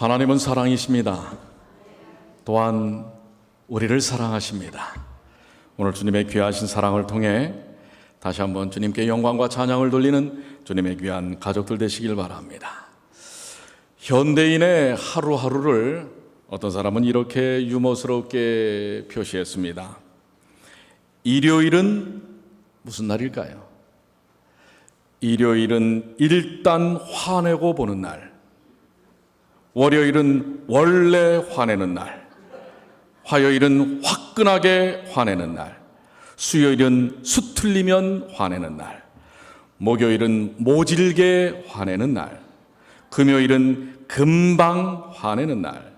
하나님은 사랑이십니다. 또한 우리를 사랑하십니다. 오늘 주님의 귀하신 사랑을 통해 다시 한번 주님께 영광과 찬양을 돌리는 주님의 귀한 가족들 되시길 바랍니다. 현대인의 하루하루를 어떤 사람은 이렇게 유머스럽게 표시했습니다. 일요일은 무슨 날일까요? 일요일은 일단 화내고 보는 날, 월요일은 원래 화내는 날, 화요일은 화끈하게 화내는 날, 수요일은 수틀리면 화내는 날, 목요일은 모질게 화내는 날, 금요일은 금방 화내는 날,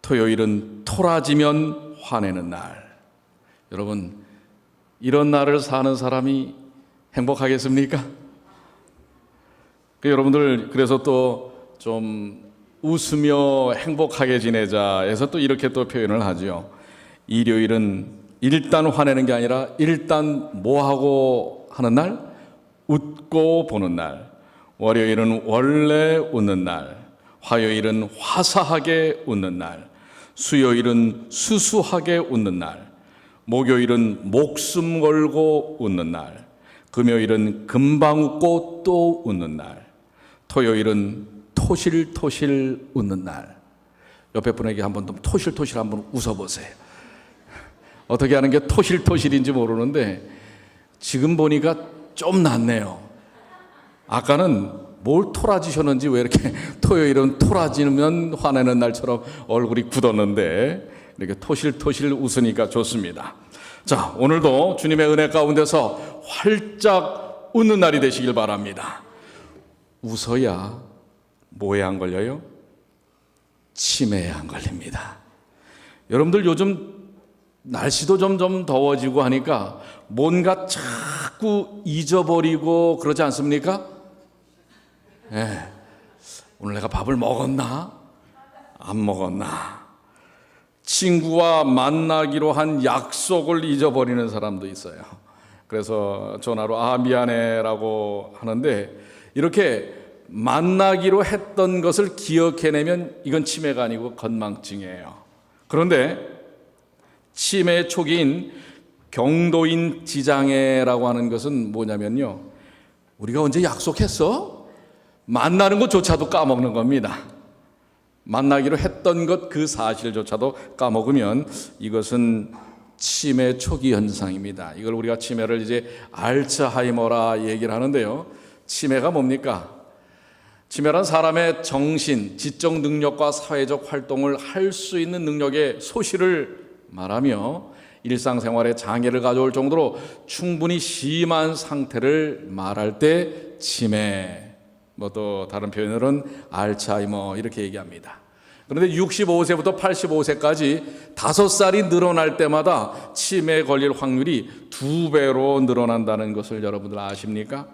토요일은 토라지면 화내는 날. 여러분, 이런 날을 사는 사람이 행복하겠습니까? 여러분들 그래서 또 좀 웃으며 행복하게 지내자 해서 또 이렇게 또 표현을 하죠. 일요일은 일단 화내는 게 아니라 일단 뭐하고 하는 날? 웃고 보는 날. 월요일은 원래 웃는 날, 화요일은 화사하게 웃는 날, 수요일은 수수하게 웃는 날, 목요일은 목숨 걸고 웃는 날, 금요일은 금방 웃고 또 웃는 날, 토요일은 토실토실 웃는 날. 옆에 분에게 한번 좀 토실토실 한번 웃어보세요. 어떻게 하는 게 토실토실인지 모르는데 지금 보니까 좀 낫네요. 아까는 뭘 토라지셨는지 왜 이렇게 토요일은 토라지면 화내는 날처럼 얼굴이 굳었는데 이렇게 토실토실 웃으니까 좋습니다. 자, 오늘도 주님의 은혜 가운데서 활짝 웃는 날이 되시길 바랍니다. 웃어야 뭐에 안 걸려요? 치매에 안 걸립니다. 여러분들 요즘 날씨도 점점 더워지고 하니까 뭔가 자꾸 잊어버리고 그러지 않습니까? 오늘 내가 밥을 먹었나? 안 먹었나? 친구와 만나기로 한 약속을 잊어버리는 사람도 있어요. 그래서 전화로 미안해 라고 하는데, 이렇게 만나기로 했던 것을 기억해내면 이건 치매가 아니고 건망증이에요. 그런데 치매 초기인 경도인 지장애라고 하는 것은 뭐냐면요, 우리가 언제 약속했어? 만나는 것조차도 까먹는 겁니다. 만나기로 했던 것 그 사실조차도 까먹으면 이것은 치매 초기 현상입니다. 이걸 우리가 치매를 이제 알츠하이머라 얘기를 하는데요. 치매가 뭡니까? 치매란 사람의 정신, 지적 능력과 사회적 활동을 할 수 있는 능력의 소실을 말하며 일상생활에 장애를 가져올 정도로 충분히 심한 상태를 말할 때 치매, 또 다른 표현으로는 알츠하이머 이렇게 얘기합니다. 그런데 65세부터 85세까지 5살이 늘어날 때마다 치매에 걸릴 확률이 2배로 늘어난다는 것을 여러분들 아십니까?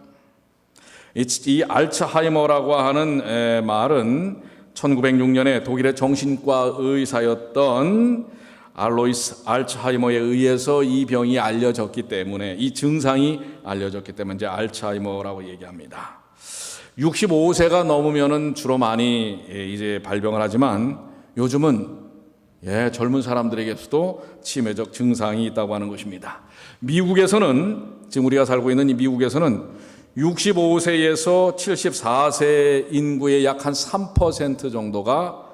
이 알츠하이머라고 하는 말은 1906년에 독일의 정신과 의사였던 알로이스 알츠하이머에 의해서 이 병이 알려졌기 때문에, 이 증상이 알려졌기 때문에 이제 알츠하이머라고 얘기합니다. 65세가 넘으면은 주로 많이 이제 발병을 하지만 요즘은 젊은 사람들에게서도 치매적 증상이 있다고 하는 것입니다. 미국에서는, 지금 우리가 살고 있는 이 미국에서는 65세에서 74세 인구의 약 한 3% 정도가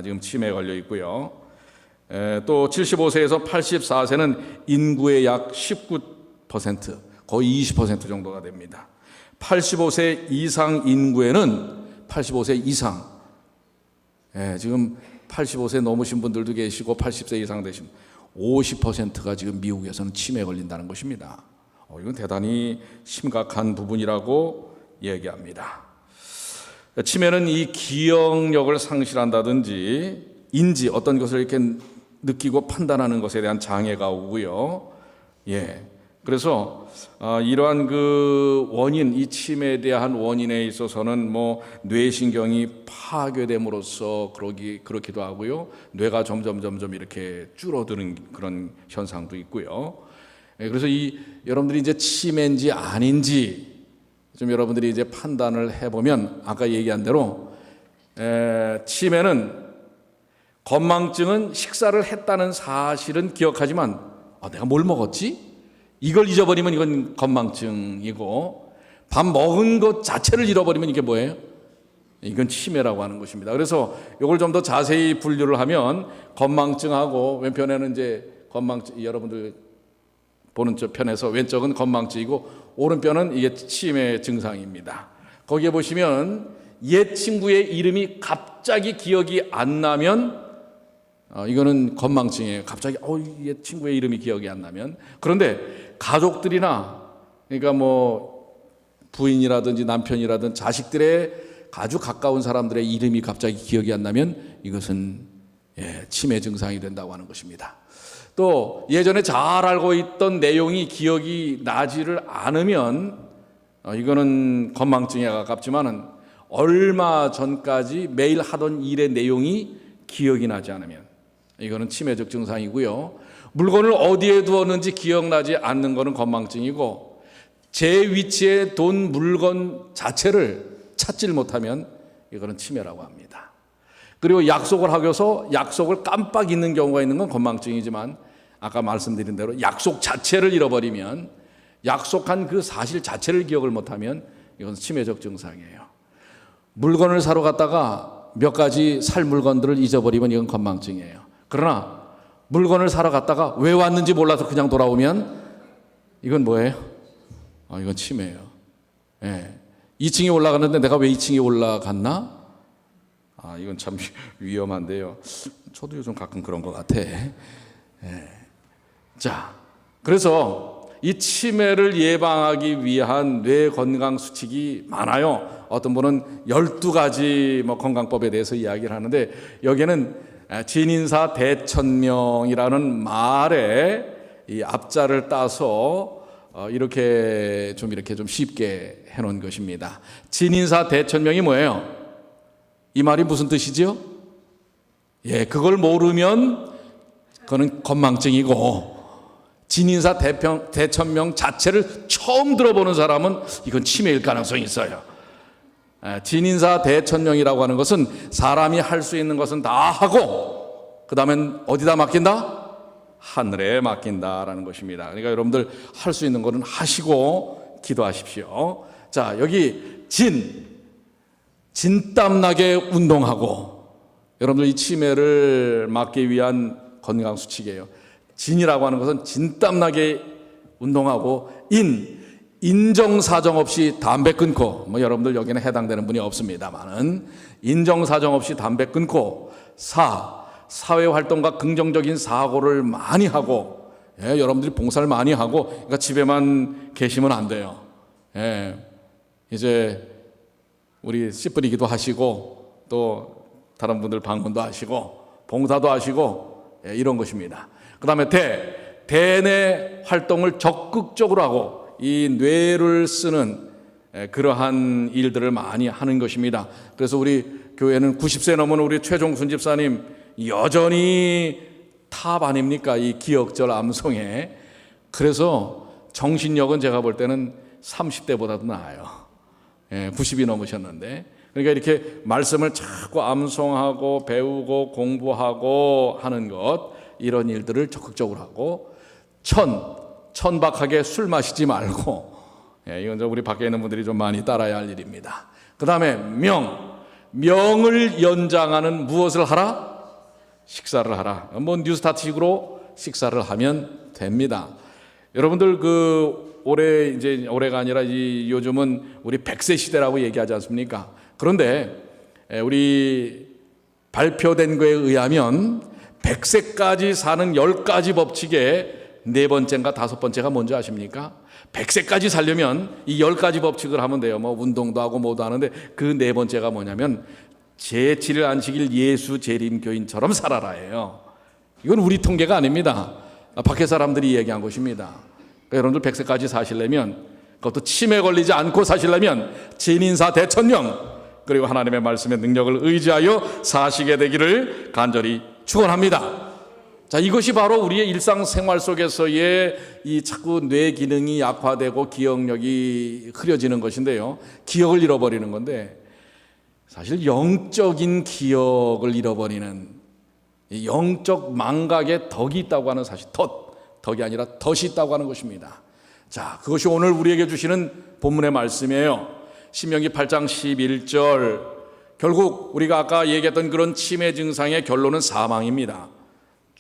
지금 치매에 걸려 있고요. 또 75세에서 84세는 인구의 약 19%, 거의 20% 정도가 됩니다. 85세 이상 인구에는 85세 이상, 지금 85세 넘으신 분들도 계시고 80세 이상 되신 50%가 지금 미국에서는 치매에 걸린다는 것입니다. 이건 대단히 심각한 부분이라고 얘기합니다. 치매는 이 기억력을 상실한다든지 인지, 어떤 것을 이렇게 느끼고 판단하는 것에 대한 장애가 오고요. 그래서 이러한 그 원인, 이 치매에 대한 원인에 있어서는 뭐 뇌신경이 파괴됨으로써 그렇기도 하고요. 뇌가 점점 이렇게 줄어드는 그런 현상도 있고요. 그래서 여러분들이 이제 치매인지 아닌지 좀 여러분들이 이제 판단을 해보면 아까 얘기한 대로 치매는 건망증은 식사를 했다는 사실은 기억하지만 내가 뭘 먹었지? 이걸 잊어버리면 이건 건망증이고, 밥 먹은 것 자체를 잃어버리면 이게 뭐예요? 이건 치매라고 하는 것입니다. 그래서 이걸 좀 더 자세히 분류를 하면 건망증하고, 왼편에는 이제 건망증, 여러분들 보는 저 편에서 왼쪽은 건망증이고 오른편은 이게 치매 증상입니다. 거기에 보시면 옛 친구의 이름이 갑자기 기억이 안 나면 이거는 건망증이에요. 갑자기 옛 친구의 이름이 기억이 안 나면. 그런데 가족들이나, 그러니까 뭐 부인이라든지 남편이라든지 자식들의 아주 가까운 사람들의 이름이 갑자기 기억이 안 나면 이것은 치매 증상이 된다고 하는 것입니다. 또 예전에 잘 알고 있던 내용이 기억이 나지를 않으면 이거는 건망증에 가깝지만은 얼마 전까지 매일 하던 일의 내용이 기억이 나지 않으면 이거는 치매적 증상이고요. 물건을 어디에 두었는지 기억나지 않는 것은 건망증이고, 제 위치에 둔 물건 자체를 찾질 못하면 이거는 치매라고 합니다. 그리고 약속을 하고서 약속을 깜빡 잊는 경우가 있는 건 건망증이지만, 아까 말씀드린 대로 약속 자체를 잃어버리면, 약속한 그 사실 자체를 기억을 못하면 이건 치매적 증상이에요. 물건을 사러 갔다가 몇 가지 살 물건들을 잊어버리면 이건 건망증이에요. 그러나 물건을 사러 갔다가 왜 왔는지 몰라서 그냥 돌아오면 이건 뭐예요? 이건 치매예요. 2층에 올라갔는데 내가 왜 2층에 올라갔나? 이건 참 위험한데요. 저도 요즘 가끔 그런 것 같아. 자, 그래서 이 치매를 예방하기 위한 뇌 건강 수칙이 많아요. 어떤 분은 12가지 건강법에 대해서 이야기를 하는데, 여기에는 진인사 대천명이라는 말에 이 앞자를 따서 이렇게 좀 쉽게 해놓은 것입니다. 진인사 대천명이 뭐예요? 이 말이 무슨 뜻이죠? 그걸 모르면 그거는 건망증이고, 진인사 대천명 자체를 처음 들어보는 사람은 이건 치매일 가능성이 있어요. 진인사 대천명이라고 하는 것은 사람이 할 수 있는 것은 다 하고 그 다음엔 어디다 맡긴다? 하늘에 맡긴다라는 것입니다. 그러니까 여러분들 할 수 있는 것은 하시고 기도하십시오. 자, 여기 진땀나게 운동하고, 여러분들 이 치매를 막기 위한 건강 수칙이에요. 진이라고 하는 것은 진땀나게 운동하고, 인정사정 없이 담배 끊고, 여러분들 여기는 해당되는 분이 없습니다만은 인정사정 없이 담배 끊고, 사회활동과 긍정적인 사고를 많이 하고, 여러분들이 봉사를 많이 하고, 그러니까 집에만 계시면 안 돼요. 이제 우리 씨 뿌리기도 하시고, 또 다른 분들 방문도 하시고, 봉사도 하시고, 이런 것입니다. 그 다음에 대뇌 활동을 적극적으로 하고, 이 뇌를 쓰는 그러한 일들을 많이 하는 것입니다. 그래서 우리 교회는 90세 넘은 우리 최종순 집사님 여전히 탑 아닙니까? 이 기억절 암송에. 그래서 정신력은 제가 볼 때는 30대보다도 나아요. 90이 넘으셨는데. 그러니까 이렇게 말씀을 자꾸 암송하고 배우고 공부하고 하는 것, 이런 일들을 적극적으로 하고, 천박하게 술 마시지 말고, 이건 우리 밖에 있는 분들이 좀 많이 따라야 할 일입니다. 그 다음에 명을 연장하는 무엇을 하라? 식사를 하라. 뉴스타트식으로 식사를 하면 됩니다. 여러분들 올해가 아니라 요즘은 우리 100세 시대라고 얘기하지 않습니까? 그런데 우리 발표된 거에 의하면 100세까지 사는 10가지 법칙에 4번째인가 5번째가 뭔지 아십니까? 100세까지 살려면 이 10가지 법칙을 하면 돼요. 운동도 하고 뭐도 하는데, 그 4번째가 뭐냐면 제7일 안식일 예수 재림교인처럼 살아라예요. 이건 우리 통계가 아닙니다. 밖에 사람들이 얘기한 것입니다. 그러니까 여러분들 100세까지 사시려면, 그것도 치매 걸리지 않고 사시려면 진인사 대천명, 그리고 하나님의 말씀의 능력을 의지하여 사시게 되기를 간절히 축원합니다. 자, 이것이 바로 우리의 일상생활 속에서의 이 자꾸 뇌 기능이 약화되고 기억력이 흐려지는 것인데요. 기억을 잃어버리는 건데, 사실 영적인 기억을 잃어버리는 이 영적 망각의 덕이 있다고 하는 사실, 덕이 아니라 덫이 있다고 하는 것입니다. 자, 그것이 오늘 우리에게 주시는 본문의 말씀이에요. 신명기 8장 11절. 결국 우리가 아까 얘기했던 그런 치매 증상의 결론은 사망입니다.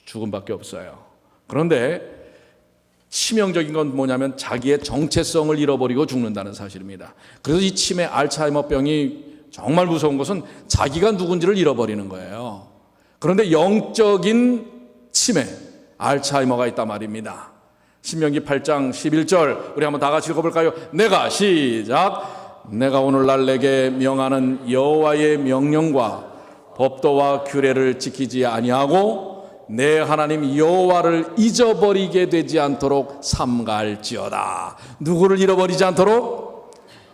죽음밖에 없어요. 그런데 치명적인 건 뭐냐면 자기의 정체성을 잃어버리고 죽는다는 사실입니다. 그래서 이 치매 알츠하이머병이 정말 무서운 것은 자기가 누군지를 잃어버리는 거예요. 그런데 영적인 치매 알츠하이머가 있단 말입니다. 신명기 8장 11절 우리 한번 다 같이 읽어볼까요? 내가 오늘날 내게 명하는 여호와의 명령과 법도와 규례를 지키지 아니하고 내 하나님 여호와를 잊어버리게 되지 않도록 삼가할지어다. 누구를 잃어버리지 않도록?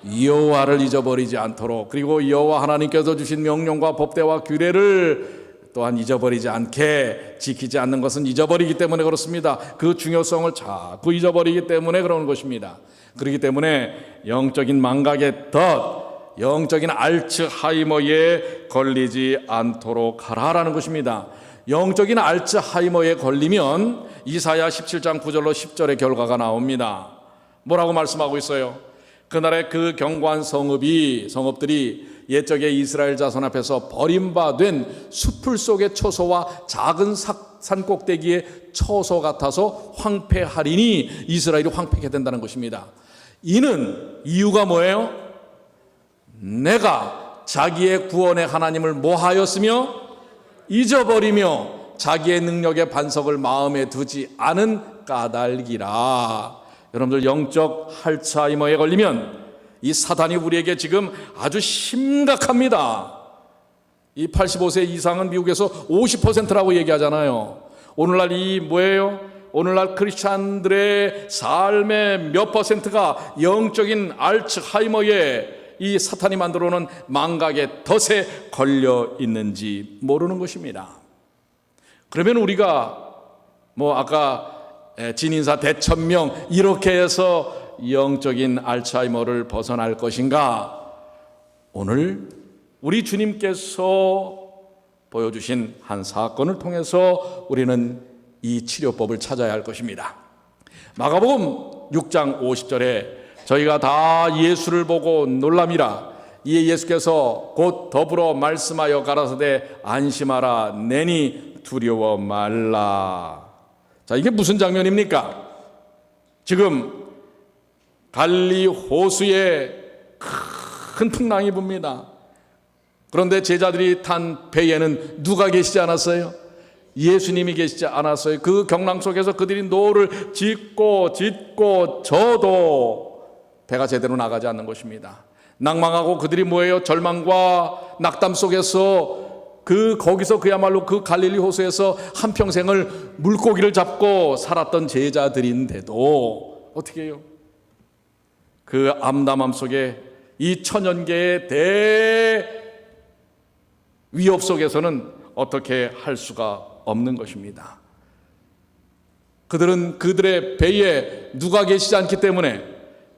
여호와를 잊어버리지 않도록. 그리고 여호와 하나님께서 주신 명령과 법대와 규례를 또한 잊어버리지 않게, 지키지 않는 것은 잊어버리기 때문에 그렇습니다. 그 중요성을 자꾸 잊어버리기 때문에 그러는 것입니다. 그렇기 때문에 영적인 망각의 덫, 영적인 알츠하이머에 걸리지 않도록 하라라는 것입니다. 영적인 알츠하이머에 걸리면 이사야 17장 9절로 10절의 결과가 나옵니다. 뭐라고 말씀하고 있어요? 그날의 그 견고한 성읍들이 옛적의 이스라엘 자손 앞에서 버림받은 숲풀 속의 초소와 작은 산 꼭대기의 초소 같아서 황폐하리니 이스라엘이 황폐하게 된다는 것입니다. 이유가 뭐예요? 내가 자기의 구원의 하나님을 뭐하였으며 잊어버리며 자기의 능력의 반석을 마음에 두지 않은 까닭이라. 여러분들 영적 알츠하이머에 걸리면 이 사단이 우리에게 지금 아주 심각합니다. 이 85세 이상은 미국에서 50%라고 얘기하잖아요. 오늘날 오늘날 크리스찬들의 삶의 몇 퍼센트가 영적인 알츠하이머에 이 사탄이 만들어 놓은 망각의 덫에 걸려 있는지 모르는 것입니다. 그러면 우리가 아까 진인사 대천명 이렇게 해서 영적인 알츠하이머를 벗어날 것인가? 오늘 우리 주님께서 보여주신 한 사건을 통해서 우리는 이 치료법을 찾아야 할 것입니다. 마가복음 6장 50절에 저희가 다 예수를 보고 놀람이라. 이에 예수께서 곧 더불어 말씀하여 가라사대 안심하라. 내니 두려워 말라. 자, 이게 무슨 장면입니까? 지금 갈리 호수에 큰 풍랑이 붑니다. 그런데 제자들이 탄 배에는 누가 계시지 않았어요? 예수님이 계시지 않았어요. 그 경랑 속에서 그들이 노를 짓고 져도 배가 제대로 나가지 않는 것입니다. 낭망하고 그들이 절망과 낙담 속에서 거기서 그야말로 그 갈릴리 호수에서 한평생을 물고기를 잡고 살았던 제자들인데도 어떻게 해요? 그 암담함 속에 이 천연계의 위협 속에서는 어떻게 할 수가 없는 것입니다. 그들은 그들의 배에 누가 계시지 않기 때문에,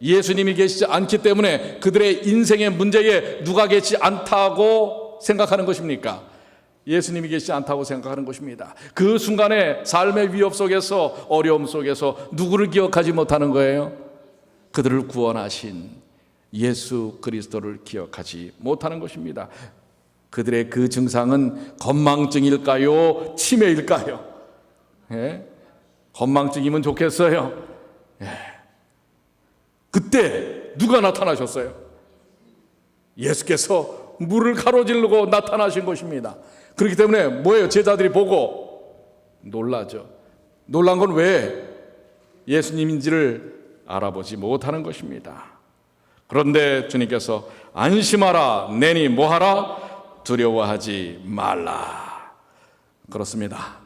예수님이 계시지 않기 때문에 그들의 인생의 문제에 누가 계시지 않다고 생각하는 것입니까? 예수님이 계시지 않다고 생각하는 것입니다. 그 순간에 삶의 위협 속에서, 어려움 속에서 누구를 기억하지 못하는 거예요? 그들을 구원하신 예수 그리스도를 기억하지 못하는 것입니다. 그들의 그 증상은 건망증일까요? 치매일까요? 예? 건망증이면 좋겠어요. 예. 그때 누가 나타나셨어요? 예수께서 물을 가로지르고 나타나신 것입니다. 그렇기 때문에 제자들이 보고 놀라죠. 놀란 건 왜? 예수님인지를 알아보지 못하는 것입니다. 그런데 주님께서 안심하라. 내니 뭐하라? 두려워하지 말라. 그렇습니다.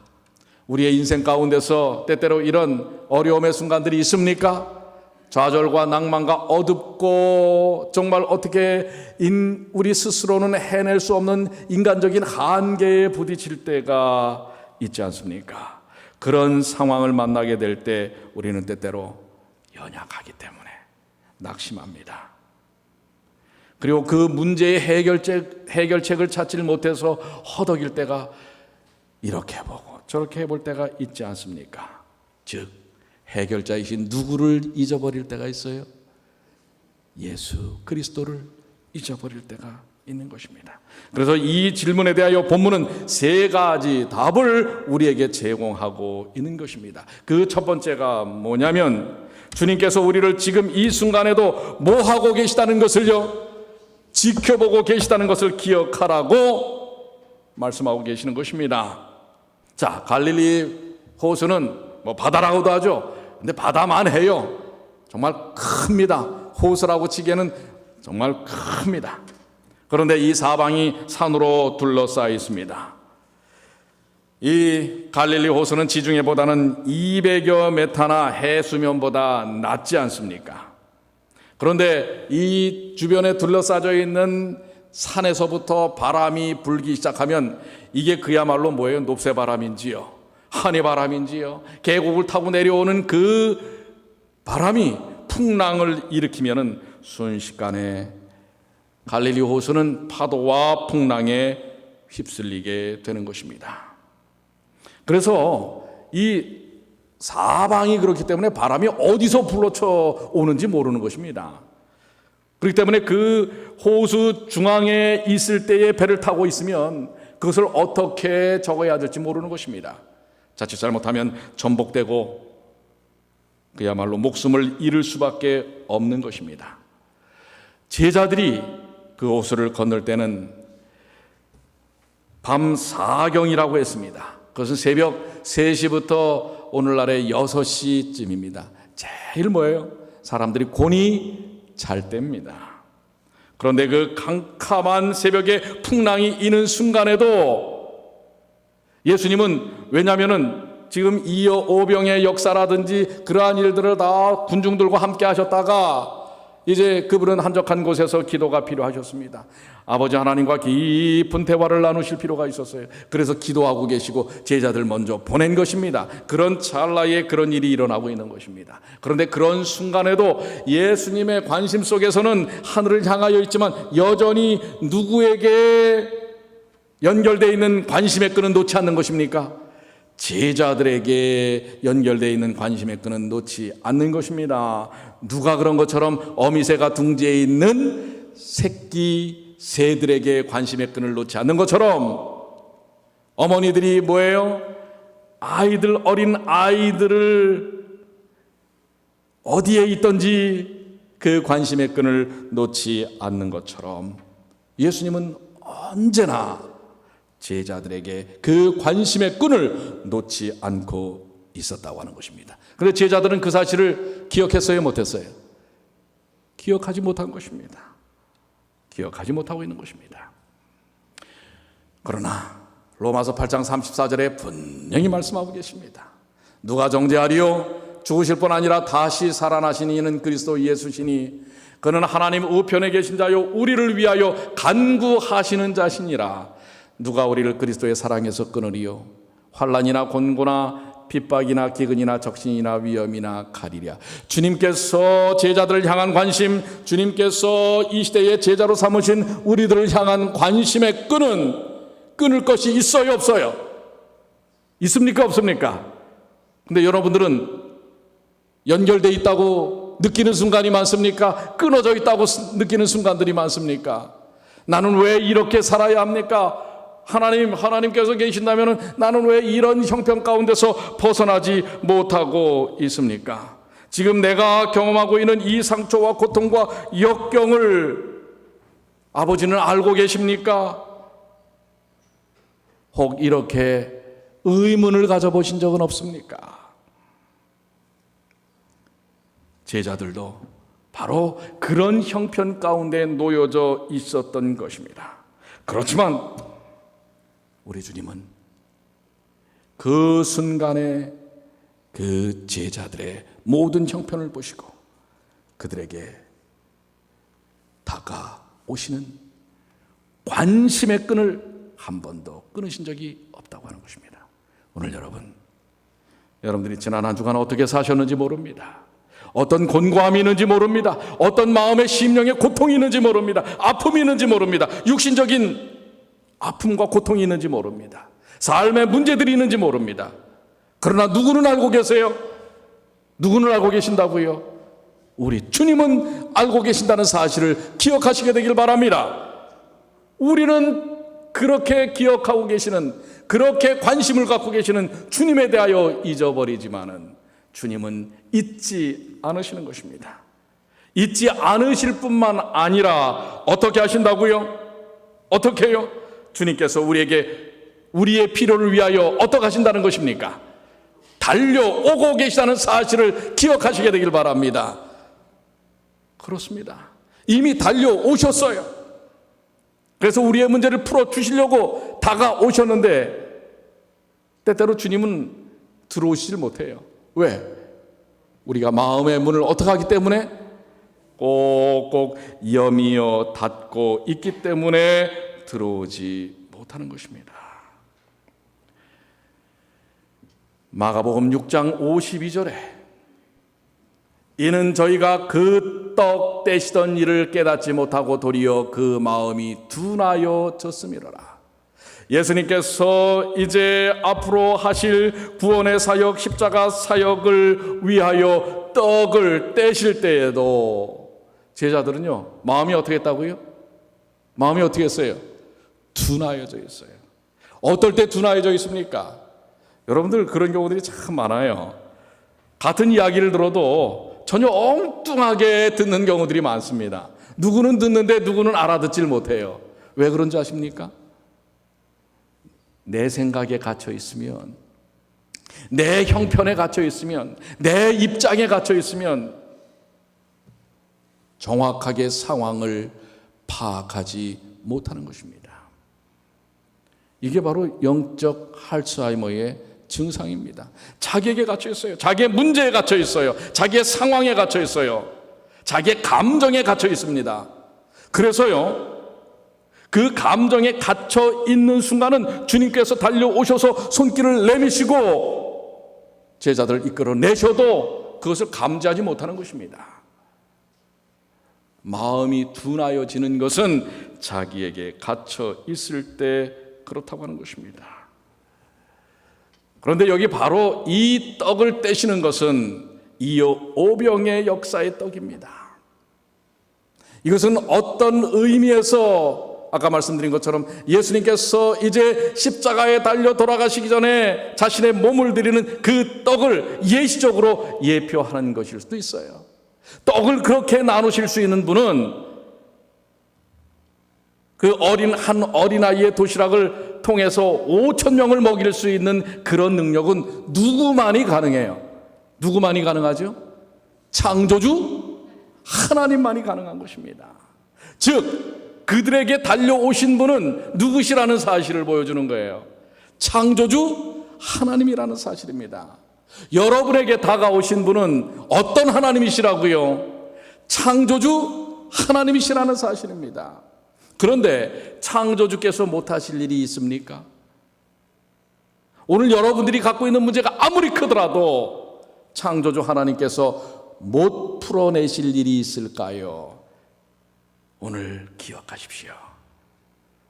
우리의 인생 가운데서 때때로 이런 어려움의 순간들이 있습니까? 좌절과 낭만과 어둡고 정말 어떻게 우리 스스로는 해낼 수 없는 인간적인 한계에 부딪힐 때가 있지 않습니까? 그런 상황을 만나게 될 때 우리는 때때로 연약하기 때문에 낙심합니다. 그리고 그 문제의 해결책을 찾질 못해서 허덕일 때가 이렇게 보고 저렇게 해볼 때가 있지 않습니까? 즉 해결자이신 누구를 잊어버릴 때가 있어요? 예수 그리스도를 잊어버릴 때가 있는 것입니다. 그래서 이 질문에 대하여 본문은 세 가지 답을 우리에게 제공하고 있는 것입니다. 그 첫 번째가 뭐냐면 주님께서 우리를 지금 이 순간에도 뭐 하고 계시다는 것을요, 지켜보고 계시다는 것을 기억하라고 말씀하고 계시는 것입니다. 자, 갈릴리 호수는 뭐 바다라고도 하죠. 근데 바다만 해요. 정말 큽니다. 호수라고 치기에는 정말 큽니다. 그런데 이 사방이 산으로 둘러싸여 있습니다. 이 갈릴리 호수는 지중해보다는 200여 메타나 해수면보다 낮지 않습니까? 그런데 이 주변에 둘러싸여 있는 산에서부터 바람이 불기 시작하면 이게 그야말로 뭐예요? 높새바람인지요? 한해바람인지요? 계곡을 타고 내려오는 그 바람이 풍랑을 일으키면은 순식간에 갈릴리 호수는 파도와 풍랑에 휩쓸리게 되는 것입니다. 그래서 이 사방이 그렇기 때문에 바람이 어디서 불러쳐 오는지 모르는 것입니다. 그렇기 때문에 그 호수 중앙에 있을 때에 배를 타고 있으면 그것을 어떻게 적어야 될지 모르는 것입니다. 자칫 잘못하면 전복되고 그야말로 목숨을 잃을 수밖에 없는 것입니다. 제자들이 그 호수를 건널 때는 밤 4경이라고 했습니다. 그것은 새벽 3시부터 오늘날의 6시쯤입니다. 제일 뭐예요? 사람들이 곤히 잘 때입니다. 그런데 그 캄캄한 새벽에 풍랑이 이는 순간에도 예수님은, 왜냐하면은 지금 이어 오병의 역사라든지 그러한 일들을 다 군중들과 함께 하셨다가 이제 그분은 한적한 곳에서 기도가 필요하셨습니다. 아버지 하나님과 깊은 대화를 나누실 필요가 있었어요. 그래서 기도하고 계시고 제자들 먼저 보낸 것입니다. 그런 찰나에 그런 일이 일어나고 있는 것입니다. 그런데 그런 순간에도 예수님의 관심 속에서는 하늘을 향하여 있지만 여전히 누구에게 연결되어 있는 관심의 끈은 놓지 않는 것입니까? 제자들에게 연결되어 있는 관심의 끈은 놓지 않는 것입니다. 누가 그런 것처럼 어미새가 둥지에 있는 새끼 새들에게 관심의 끈을 놓지 않는 것처럼 어머니들이 뭐예요? 아이들, 어린 아이들을 어디에 있든지 그 관심의 끈을 놓지 않는 것처럼 예수님은 언제나 제자들에게 그 관심의 끈을 놓지 않고 있었다고 하는 것입니다. 그런데 제자들은 그 사실을 기억했어요? 못했어요? 기억하지 못한 것입니다. 기억하지 못하고 있는 것입니다. 그러나 로마서 8장 34절에 분명히 말씀하고 계십니다. 누가 정죄하리요? 죽으실 뿐 아니라 다시 살아나신 이는 그리스도 예수시니 그는 하나님 우편에 계신 자요 우리를 위하여 간구하시는 자시니라. 누가 우리를 그리스도의 사랑에서 끊으리요? 환난이나 곤고나 핍박이나 기근이나 적신이나 위험이나 가리랴. 주님께서 제자들을 향한 관심, 주님께서 이 시대의 제자로 삼으신 우리들을 향한 관심의 끈은 끊을 것이 있어요, 없어요? 있습니까, 없습니까? 근데 여러분들은 연결되어 있다고 느끼는 순간이 많습니까? 끊어져 있다고 느끼는 순간들이 많습니까? 나는 왜 이렇게 살아야 합니까? 하나님께서 계신다면 나는 왜 이런 형편 가운데서 벗어나지 못하고 있습니까? 지금 내가 경험하고 있는 이 상처와 고통과 역경을 아버지는 알고 계십니까? 혹 이렇게 의문을 가져보신 적은 없습니까? 제자들도 바로 그런 형편 가운데 놓여져 있었던 것입니다. 그렇지만 우리 주님은 그 순간에 그 제자들의 모든 형편을 보시고 그들에게 다가오시는 관심의 끈을 한 번도 끊으신 적이 없다고 하는 것입니다. 오늘 여러분들이 지난 한 주간 어떻게 사셨는지 모릅니다. 어떤 곤고함이 있는지 모릅니다. 어떤 마음의 심령의 고통이 있는지 모릅니다. 아픔이 있는지 모릅니다. 육신적인 아픔과 고통이 있는지 모릅니다. 삶의 문제들이 있는지 모릅니다. 그러나 누구는 알고 계세요? 누구는 알고 계신다고요? 우리 주님은 알고 계신다는 사실을 기억하시게 되길 바랍니다. 우리는 그렇게 기억하고 계시는, 그렇게 관심을 갖고 계시는 주님에 대하여 잊어버리지만은 주님은 잊지 않으시는 것입니다. 잊지 않으실 뿐만 아니라 어떻게 하신다고요? 어떻게 해요? 주님께서 우리의 필요를 위하여 어떻게 하신다는 것입니까? 달려오고 계시다는 사실을 기억하시게 되길 바랍니다. 그렇습니다. 이미 달려오셨어요. 그래서 우리의 문제를 풀어주시려고 다가오셨는데 때때로 주님은 들어오시질 못해요. 왜? 우리가 마음의 문을 어떻게 하기 때문에? 꼭꼭 여미어 닫고 있기 때문에 들어오지 못하는 것입니다. 마가복음 6장 52절에 이는 저희가 그 떡 떼시던 일을 깨닫지 못하고 도리어 그 마음이 둔하여졌음이로라. 예수님께서 이제 앞으로 하실 구원의 사역, 십자가 사역을 위하여 떡을 떼실 때에도 제자들은요, 마음이 어떻게 했다고요? 마음이 어떻게 했어요? 둔하여져 있어요. 어떨 때 둔하여져 있습니까? 여러분들 그런 경우들이 참 많아요. 같은 이야기를 들어도 전혀 엉뚱하게 듣는 경우들이 많습니다. 누구는 듣는데 누구는 알아듣질 못해요. 왜 그런지 아십니까? 내 생각에 갇혀 있으면, 내 형편에 갇혀 있으면, 내 입장에 갇혀 있으면 정확하게 상황을 파악하지 못하는 것입니다. 이게 바로 영적 알츠하이머의 증상입니다. 자기에게 갇혀 있어요. 자기의 문제에 갇혀 있어요. 자기의 상황에 갇혀 있어요. 자기의 감정에 갇혀 있습니다. 그래서요, 그 감정에 갇혀 있는 순간은 주님께서 달려오셔서 손길을 내미시고 제자들을 이끌어내셔도 그것을 감지하지 못하는 것입니다. 마음이 둔하여지는 것은 자기에게 갇혀 있을 때 그렇다고 하는 것입니다. 그런데 여기 바로 이 떡을 떼시는 것은 이 오병의 역사의 떡입니다. 이것은 어떤 의미에서 아까 말씀드린 것처럼 예수님께서 이제 십자가에 달려 돌아가시기 전에 자신의 몸을 드리는 그 떡을 예시적으로 예표하는 것일 수도 있어요. 떡을 그렇게 나누실 수 있는 분은 그 한 어린아이의 도시락을 통해서 5,000명을 먹일 수 있는 그런 능력은 누구만이 가능해요? 누구만이 가능하죠? 창조주 하나님만이 가능한 것입니다. 즉 그들에게 달려오신 분은 누구시라는 사실을 보여주는 거예요. 창조주 하나님이라는 사실입니다. 여러분에게 다가오신 분은 어떤 하나님이시라고요? 창조주 하나님이시라는 사실입니다. 그런데 창조주께서 못하실 일이 있습니까? 오늘 여러분들이 갖고 있는 문제가 아무리 크더라도 창조주 하나님께서 못 풀어내실 일이 있을까요? 오늘 기억하십시오.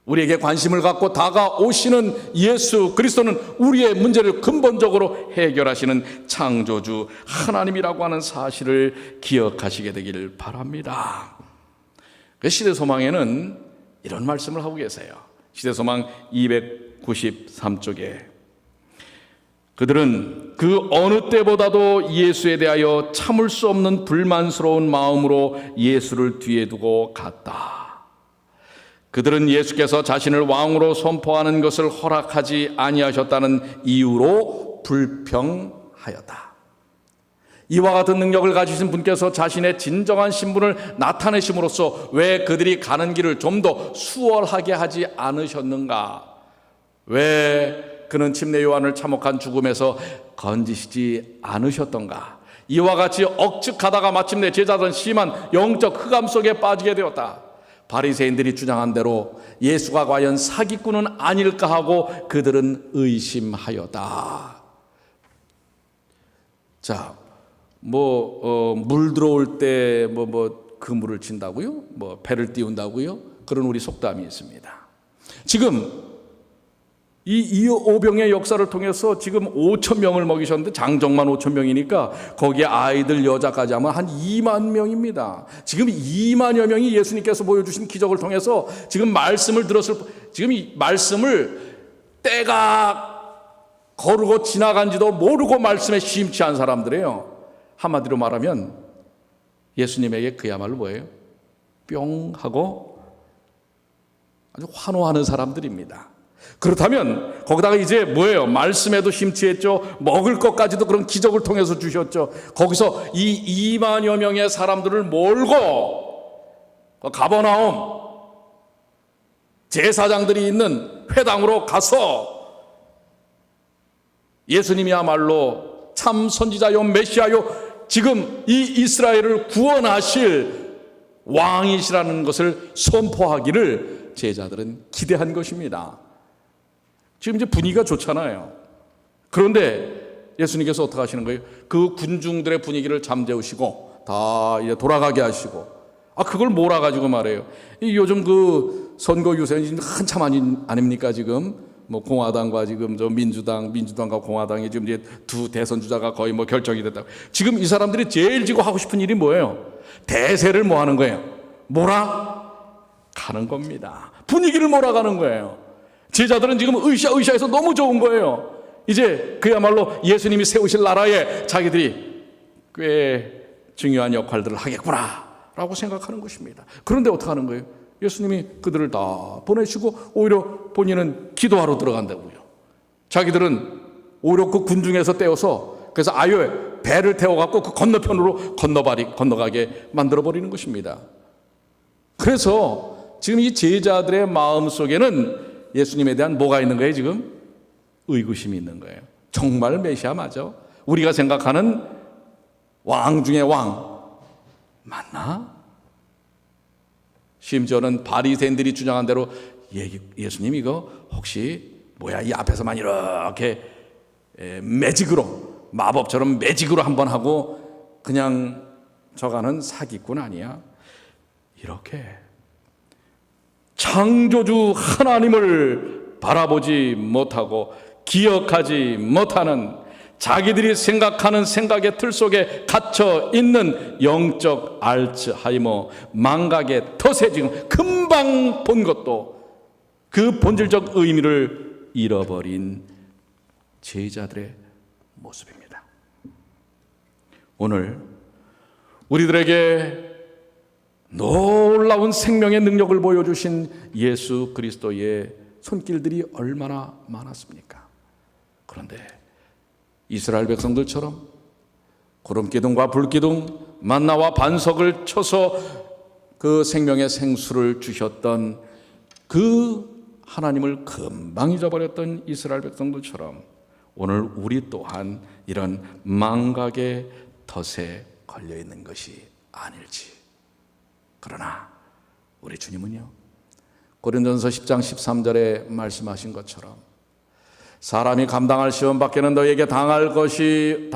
우리에게 관심을 갖고 다가오시는 예수 그리스도는 우리의 문제를 근본적으로 해결하시는 창조주 하나님이라고 하는 사실을 기억하시게 되기를 바랍니다. 시대소망에는 이런 말씀을 하고 계세요. 시대소망 293쪽에 그들은 그 어느 때보다도 예수에 대하여 참을 수 없는 불만스러운 마음으로 예수를 뒤에 두고 갔다. 그들은 예수께서 자신을 왕으로 선포하는 것을 허락하지 아니하셨다는 이유로 불평하였다. 이와 같은 능력을 가지신 분께서 자신의 진정한 신분을 나타내심으로써 왜 그들이 가는 길을 좀 더 수월하게 하지 않으셨는가? 왜 그는 침례 요한을 참혹한 죽음에서 건지시지 않으셨던가? 이와 같이 억측하다가 마침내 제자들은 심한 영적 흑암 속에 빠지게 되었다. 바리새인들이 주장한 대로 예수가 과연 사기꾼은 아닐까 하고 그들은 의심하였다. 자, 물 들어올 때 그물을 친다고요? 배를 띄운다고요? 그런 우리 속담이 있습니다. 지금 이 오병의 역사를 통해서 지금 5천 명을 먹이셨는데 장정만 5천 명이니까 거기에 아이들 여자까지 하면 한 2만 명입니다. 지금 2만여 명이 예수님께서 보여주신 기적을 통해서 지금 말씀을 지금 이 말씀을 때가 거르고 지나간지도 모르고 말씀에 심취한 사람들이에요. 한마디로 말하면 예수님에게 그야말로 뭐예요? 뿅 하고 아주 환호하는 사람들입니다. 그렇다면 거기다가 이제 뭐예요? 말씀에도 심취했죠. 먹을 것까지도 그런 기적을 통해서 주셨죠. 거기서 이 2만여 명의 사람들을 몰고 가버나움 제사장들이 있는 회당으로 가서 예수님이야말로 참 선지자요 메시아요 지금 이 이스라엘을 구원하실 왕이시라는 것을 선포하기를 제자들은 기대한 것입니다. 지금 이제 분위기가 좋잖아요. 그런데 예수님께서 어떻게 하시는 거예요? 그 군중들의 분위기를 잠재우시고 다 이제 돌아가게 하시고 그걸 몰아가지고 말해요. 요즘 그 선거 유세는 한참 아닙니까 지금? 공화당과 지금 민주당과 공화당이 지금 이제 두 대선 주자가 거의 결정이 됐다고. 지금 이 사람들이 제일 지금 하고 싶은 일이 뭐예요? 대세를 뭐 하는 거예요? 몰아가는 겁니다. 분위기를 몰아가는 거예요. 제자들은 지금 으쌰으쌰해서 너무 좋은 거예요. 이제 그야말로 예수님이 세우실 나라에 자기들이 꽤 중요한 역할들을 하겠구나 라고 생각하는 것입니다. 그런데 어떻게 하는 거예요? 예수님이 그들을 다 보내시고 오히려 본인은 기도하러 들어간다고요. 자기들은 오히려 그 군중에서 떼어서 그래서 아예 배를 태워갖고 그 건너편으로 건너가게 만들어버리는 것입니다. 그래서 지금 이 제자들의 마음속에는 예수님에 대한 뭐가 있는 거예요 지금? 의구심이 있는 거예요. 정말 메시아 맞아? 우리가 생각하는 왕 중에 왕 맞나? 심지어는 바리새인들이 주장한 대로 예수님 이거 혹시 이 앞에서만 이렇게 매직으로 마법처럼 매직으로 한번 하고 그냥 저가는 사기꾼 아니야? 이렇게 창조주 하나님을 바라보지 못하고 기억하지 못하는 자기들이 생각하는 생각의 틀 속에 갇혀 있는 영적 알츠하이머 망각의 덫에 지금 금방 본 것도 그 본질적 의미를 잃어버린 제자들의 모습입니다. 오늘 우리들에게 놀라운 생명의 능력을 보여주신 예수 그리스도의 손길들이 얼마나 많았습니까? 그런데 이스라엘 백성들처럼 구름기둥과 불기둥 만나와 반석을 쳐서 그 생명의 생수를 주셨던 그 하나님을 금방 잊어버렸던 이스라엘 백성들처럼 오늘 우리 또한 이런 망각의 덫에 걸려있는 것이 아닐지. 그러나 우리 주님은요 고린도전서 10장 13절에 말씀하신 것처럼 사람이 감당할 시험 밖에는 너에게 당한 것이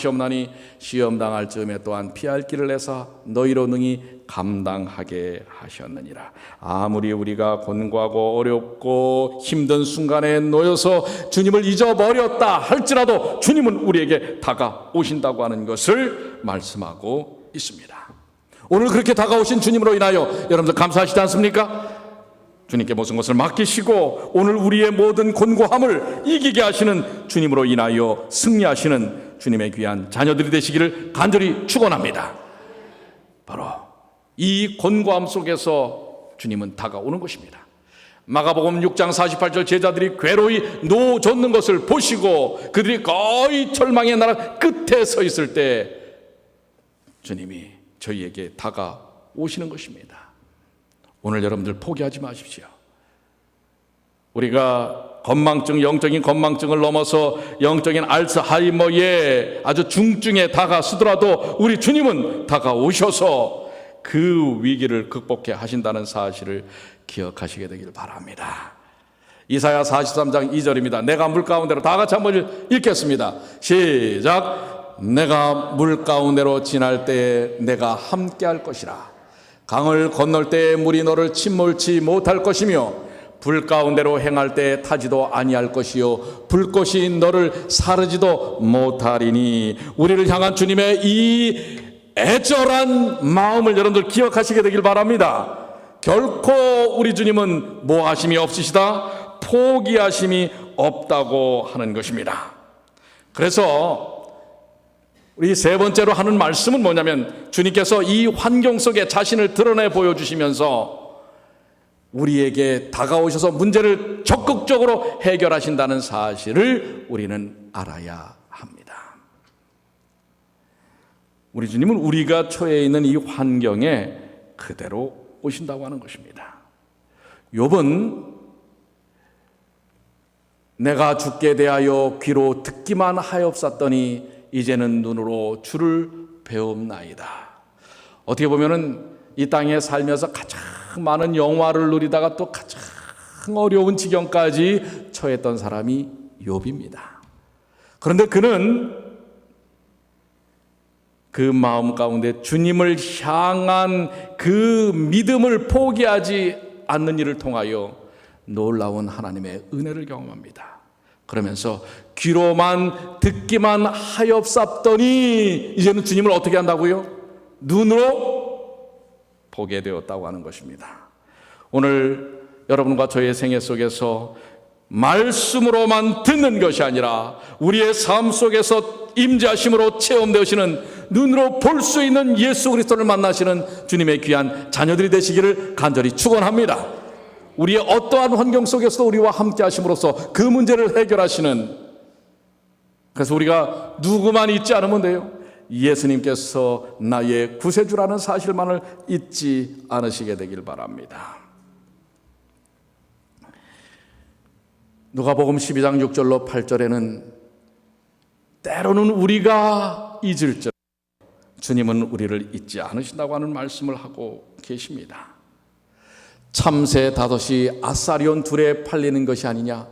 없나니 시험 당할 즈음에 또한 피할 길을 내사 너희로 능히 감당하게 하셨느니라. 아무리 우리가 곤고하고 어렵고 힘든 순간에 놓여서 주님을 잊어버렸다 할지라도 주님은 우리에게 다가오신다고 하는 것을 말씀하고 있습니다. 오늘 그렇게 다가오신 주님으로 인하여 여러분들 감사하시지 않습니까? 주님께 모든 것을 맡기시고 오늘 우리의 모든 곤고함을 이기게 하시는 주님으로 인하여 승리하시는 주님의 귀한 자녀들이 되시기를 간절히 축원합니다. 바로 이 곤고함 속에서 주님은 다가오는 것입니다. 마가복음 6장 48절 제자들이 괴로이 노젓는 것을 보시고 그들이 거의 절망의 나라 끝에 서 있을 때 주님이 저희에게 다가오시는 것입니다. 오늘 여러분들 포기하지 마십시오. 우리가 영적인 건망증을 넘어서 영적인 알츠하이머의 아주 중증에 다가서더라도 우리 주님은 다가오셔서 그 위기를 극복해 하신다는 사실을 기억하시게 되길 바랍니다. 이사야 43장 2절입니다. 내가 물 가운데로 다 같이 한번 읽겠습니다. 시작. 내가 물 가운데로 지날 때에 내가 함께 할 것이라. 강을 건널 때에 물이 너를 침몰치 못할 것이며 불 가운데로 행할 때에 타지도 아니할 것이요 불꽃이 너를 사르지도 못하리니. 우리를 향한 주님의 이 애절한 마음을 여러분들 기억하시게 되길 바랍니다. 결코 우리 주님은 모하심이 없으시다, 포기하심이 없다고 하는 것입니다. 그래서 우리 세 번째로 하는 말씀은 뭐냐면, 주님께서 이 환경 속에 자신을 드러내 보여주시면서 우리에게 다가오셔서 문제를 적극적으로 해결하신다는 사실을 우리는 알아야 합니다. 우리 주님은 우리가 처해 있는 이 환경에 그대로 오신다고 하는 것입니다. 욥은 내가 주께 대하여 귀로 듣기만 하옵사더니 이제는 눈으로 주를 배움나이다. 어떻게 보면은 이 땅에 살면서 가장 많은 영화를 누리다가 또 가장 어려운 지경까지 처했던 사람이 욥입니다. 그런데 그는 그 마음 가운데 주님을 향한 그 믿음을 포기하지 않는 일을 통하여 놀라운 하나님의 은혜를 경험합니다. 그러면서 귀로만 듣기만 하옵사더니 이제는 주님을 어떻게 한다고요? 눈으로 보게 되었다고 하는 것입니다. 오늘 여러분과 저의 생애 속에서 말씀으로만 듣는 것이 아니라 우리의 삶 속에서 임재하심으로 체험되시는, 눈으로 볼 수 있는 예수 그리스도를 만나시는 주님의 귀한 자녀들이 되시기를 간절히 축원합니다. 우리의 어떠한 환경 속에서도 우리와 함께 하심으로써 그 문제를 해결하시는, 그래서 우리가 누구만 잊지 않으면 돼요. 예수님께서 나의 구세주라는 사실만을 잊지 않으시게 되길 바랍니다. 누가복음 12장 6절로 8절에는 때로는 우리가 잊을지라도 주님은 우리를 잊지 않으신다고 하는 말씀을 하고 계십니다. 참새 5이 아사리온 2에 팔리는 것이 아니냐.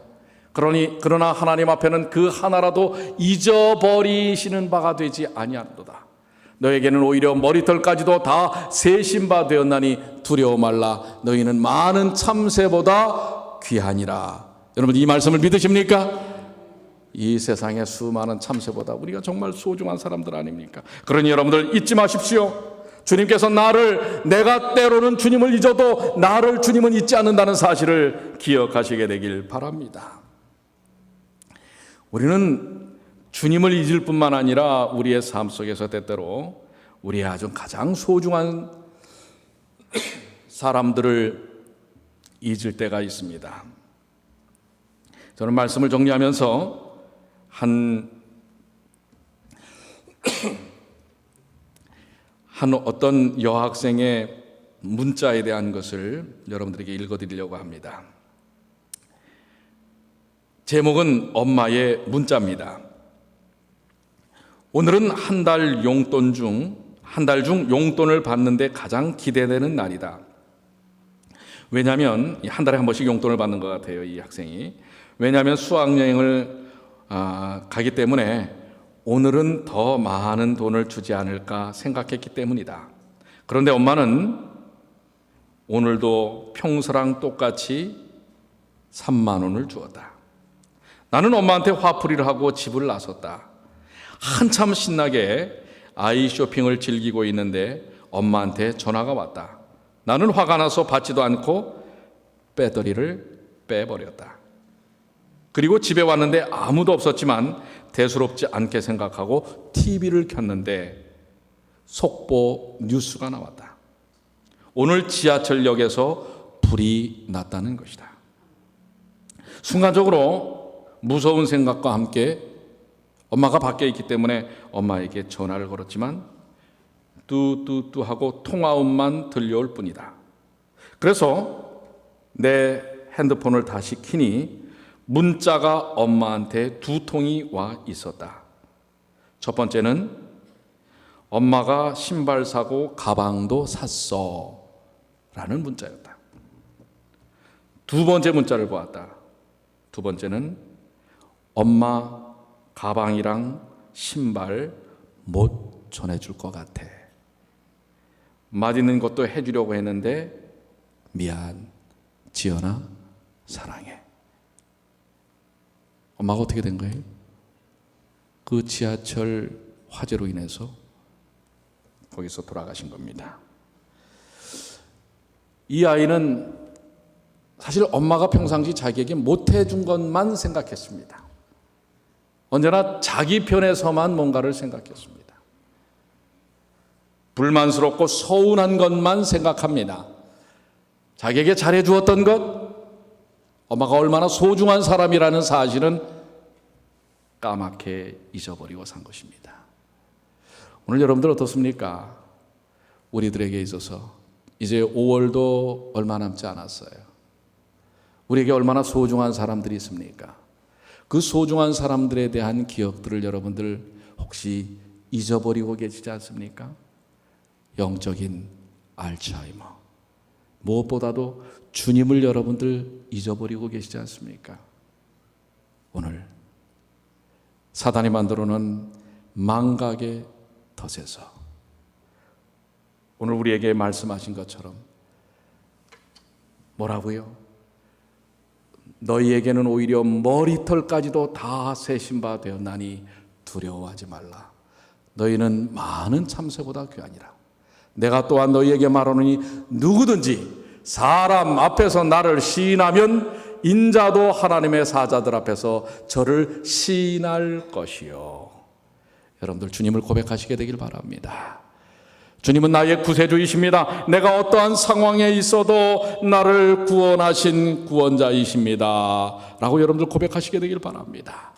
그러나 하나님 앞에는 그 하나라도 잊어버리시는 바가 되지 아니하도다. 너에게는 오히려 머리털까지도 다 세신 바 되었나니 두려워 말라. 너희는 많은 참새보다 귀하니라. 여러분, 이 말씀을 믿으십니까? 이 세상의 수많은 참새보다 우리가 정말 소중한 사람들 아닙니까? 그러니 여러분들 잊지 마십시오. 주님께서 내가 때로는 주님을 잊어도 나를 주님은 잊지 않는다는 사실을 기억하시게 되길 바랍니다. 우리는 주님을 잊을 뿐만 아니라 우리의 삶 속에서 때때로 우리의 아주 가장 소중한 사람들을 잊을 때가 있습니다. 저는 말씀을 정리하면서 한 어떤 여학생의 문자에 대한 것을 여러분들에게 읽어드리려고 합니다. 제목은 엄마의 문자입니다. 오늘은 한 달 중 용돈을 받는데 가장 기대되는 날이다. 왜냐하면 한 달에 한 번씩 용돈을 받는 것 같아요, 이 학생이. 왜냐하면 수학여행을 가기 때문에 오늘은 더 많은 돈을 주지 않을까 생각했기 때문이다. 그런데 엄마는 오늘도 평소랑 똑같이 3만 원을 주었다. 나는 엄마한테 화풀이를 하고 집을 나섰다. 한참 신나게 아이 쇼핑을 즐기고 있는데 엄마한테 전화가 왔다. 나는 화가 나서 받지도 않고 배터리를 빼버렸다. 그리고 집에 왔는데 아무도 없었지만 대수롭지 않게 생각하고 TV를 켰는데 속보 뉴스가 나왔다. 오늘 지하철역에서 불이 났다는 것이다. 순간적으로 무서운 생각과 함께 엄마가 밖에 있기 때문에 엄마에게 전화를 걸었지만 뚜뚜뚜 하고 통화음만 들려올 뿐이다. 그래서 내 핸드폰을 다시 키니 문자가 엄마한테 2통이 와 있었다. 첫 번째는 엄마가 신발 사고 가방도 샀어 라는 문자였다. 두 번째 문자를 보았다. 두 번째는 엄마 가방이랑 신발 못 전해줄 것 같아. 맛있는 것도 해주려고 했는데 미안, 지연아, 사랑해. 엄마가 어떻게 된 거예요? 그 지하철 화재로 인해서 거기서 돌아가신 겁니다. 이 아이는 사실 엄마가 평상시 자기에게 못해준 것만 생각했습니다. 언제나 자기 편에서만 뭔가를 생각했습니다. 불만스럽고 서운한 것만 생각합니다. 자기에게 잘해주었던 것, 엄마가 얼마나 소중한 사람이라는 사실은 까맣게 잊어버리고 산 것입니다. 오늘 여러분들 어떻습니까? 우리들에게 있어서 이제 5월도 얼마 남지 않았어요. 우리에게 얼마나 소중한 사람들이 있습니까? 그 소중한 사람들에 대한 기억들을 여러분들 혹시 잊어버리고 계시지 않습니까? 영적인 알츠하이머, 무엇보다도 주님을 여러분들 잊어버리고 계시지 않습니까? 오늘 사단이 만들어 놓은 망각의 덫에서 오늘 우리에게 말씀하신 것처럼 뭐라고요? 너희에게는 오히려 머리털까지도 다 세신 바 되었나니 두려워하지 말라. 너희는 많은 참새보다 귀하니라. 내가 또한 너희에게 말하노니 누구든지 사람 앞에서 나를 시인하면 인자도 하나님의 사자들 앞에서 저를 시인할 것이요. 여러분들 주님을 고백하시게 되길 바랍니다. 주님은 나의 구세주이십니다. 내가 어떠한 상황에 있어도 나를 구원하신 구원자이십니다. 라고 여러분들 고백하시게 되길 바랍니다.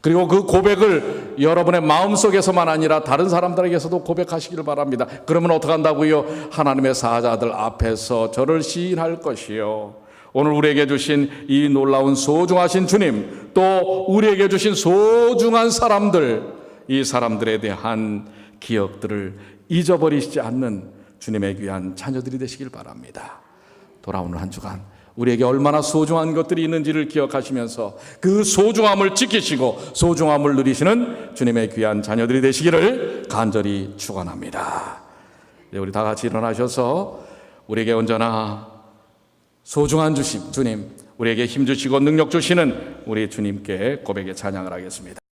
그리고 그 고백을 여러분의 마음속에서만 아니라 다른 사람들에게서도 고백하시기를 바랍니다. 그러면 어떻게 한다고요? 하나님의 사자들 앞에서 저를 시인할 것이요. 오늘 우리에게 주신 이 놀라운 소중하신 주님, 또 우리에게 주신 소중한 사람들, 이 사람들에 대한 기억들을 잊어버리시지 않는 주님의 귀한 자녀들이 되시길 바랍니다. 돌아오는 한 주간 우리에게 얼마나 소중한 것들이 있는지를 기억하시면서 그 소중함을 지키시고 소중함을 누리시는 주님의 귀한 자녀들이 되시기를 간절히 축원합니다. 우리 다 같이 일어나셔서 우리에게 언제나 소중한 주님, 우리에게 힘 주시고 능력 주시는 우리 주님께 고백의 찬양을 하겠습니다.